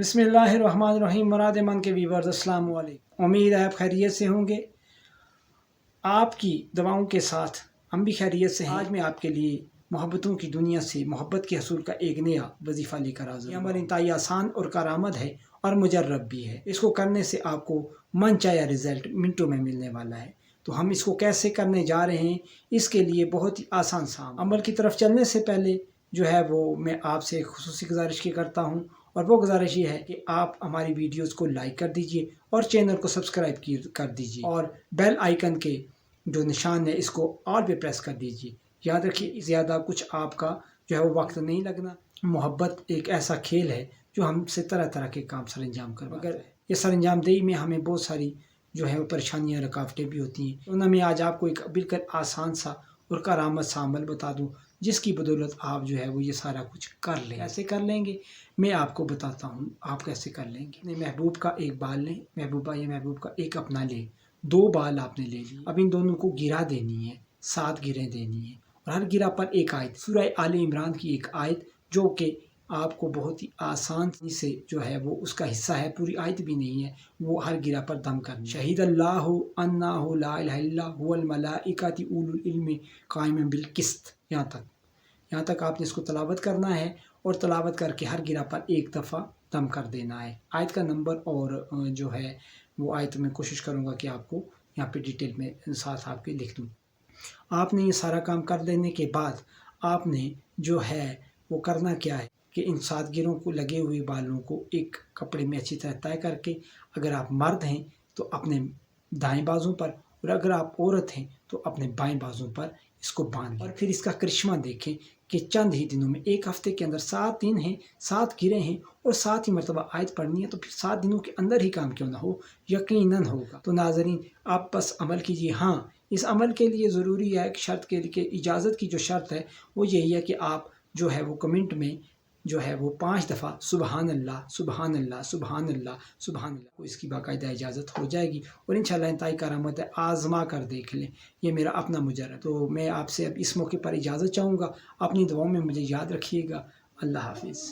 बिस्मिल्लाहिर्रहमानिर्रहीम। मुराद मन के व्यूअर्स अस्सलाम वालेकुम। उम्मीद है आप खैरियत से होंगे। आपकी दुआओं के साथ हम भी खैरियत से हैं। आज मैं आपके लिए मोहब्बतों की दुनिया से मोहब्बत के हसूल का एक नया वजीफ़ा लेकर हाज़िर हूँ। ये अमल इंतहाई आसान और कारआमद है और मुजर्रब भी है। इसको करने से आपको मनचाहा रिज़ल्ट मिनटों में मिलने वाला है। तो हम इसको कैसे करने जा रहे हैं, इसके लिए बहुत ही आसान सा अमल की तरफ चलने से पहले जो है वो मैं आपसे एक खुसूसी गुजारिश की करता हूँ, और वो गुजारिश ये है कि आप हमारी वीडियोस को लाइक कर दीजिए और चैनल को सब्सक्राइब कर दीजिए और बेल आइकन के जो निशान है इसको ऑल पे प्रेस कर दीजिए। याद रखिए, ज़्यादा कुछ आपका जो है वो वक्त नहीं लगना। मोहब्बत एक ऐसा खेल है जो हमसे तरह तरह के काम सर अंजाम करवाता है। ये सर अंजाम दही में हमें बहुत सारी जो है वो परेशानियाँ, रुकावटें भी होती हैं। तो मैं आज आपको एक बिल्कुल आसान सा और करामत सा अमल बता दूँ, जिसकी बदौलत आप जो है वो ये सारा कुछ कर लें। कैसे कर लेंगे मैं आपको बताता हूँ, आप कैसे कर लेंगे। महबूब का एक बाल लें, महबूबा या महबूब का एक अपना लें। 2 बाल आपने ले लिए। अब इन दोनों को गिरा देनी है, 7 गिरें देनी है, और हर गिरा पर एक आयत, सूरह आले इमरान की एक आयत, जो कि आपको बहुत ही आसान से जो है वो उसका हिस्सा है, पूरी आयत भी नहीं है, वो हर गिरा पर दम करनी। शहीद अल्लाहु अन्नाहु ला इलाहा इल्ला हुवल मलाइकातु उलुल इल्मी कायिमन बिल किस्त। यहाँ तक आपने इसको तलावत करना है, और तलावत करके हर गिरा पर एक दफ़ा दम कर देना है। आयत का नंबर और जो है वो आयत मैं कोशिश करूँगा कि आपको यहाँ पे डिटेल में साथ आपके लिख दूँ। आपने ये सारा काम कर लेने के बाद आपने जो है वो करना क्या है कि इन 7 गिरों को लगे हुए बालों को एक कपड़े में अच्छी तरह तय करके, अगर आप मर्द हैं तो अपने दाएं बाजू पर, और अगर आप औरत हैं तो अपने बाएं बाजू पर इसको बांध लें। और फिर इसका करिश्मा देखें कि चंद ही दिनों में, 1 हफ्ते के अंदर 7 दिन हैं, 7 गिरे हैं, और 7 ही मरतबा आयत पढ़नी है, तो फिर 7 दिनों के अंदर ही काम क्यों ना हो, यकीनन होगा। तो नाज़रीन, आप बस अमल कीजिए। हाँ, इस अमल के लिए ज़रूरी है कि शर्त के लिए, इजाज़त की जो शर्त है वो यही है कि आप जो है वो कमेंट में जो है वो 5 दफ़ा सुबहान अल्लाह सुबहान अल्लाह सुबहान अल्लाह सुबहान अल्लाह, को इसकी बाकायदा इजाज़त हो जाएगी। और इंशाअल्लाह इंतहाई करामत है, आज़मा कर देख लें, ये मेरा अपना मुजर्रब। तो मैं आपसे अब इस मौके पर इजाज़त चाहूँगा। अपनी दुआओं में मुझे याद रखिएगा। अल्लाह हाफिज़।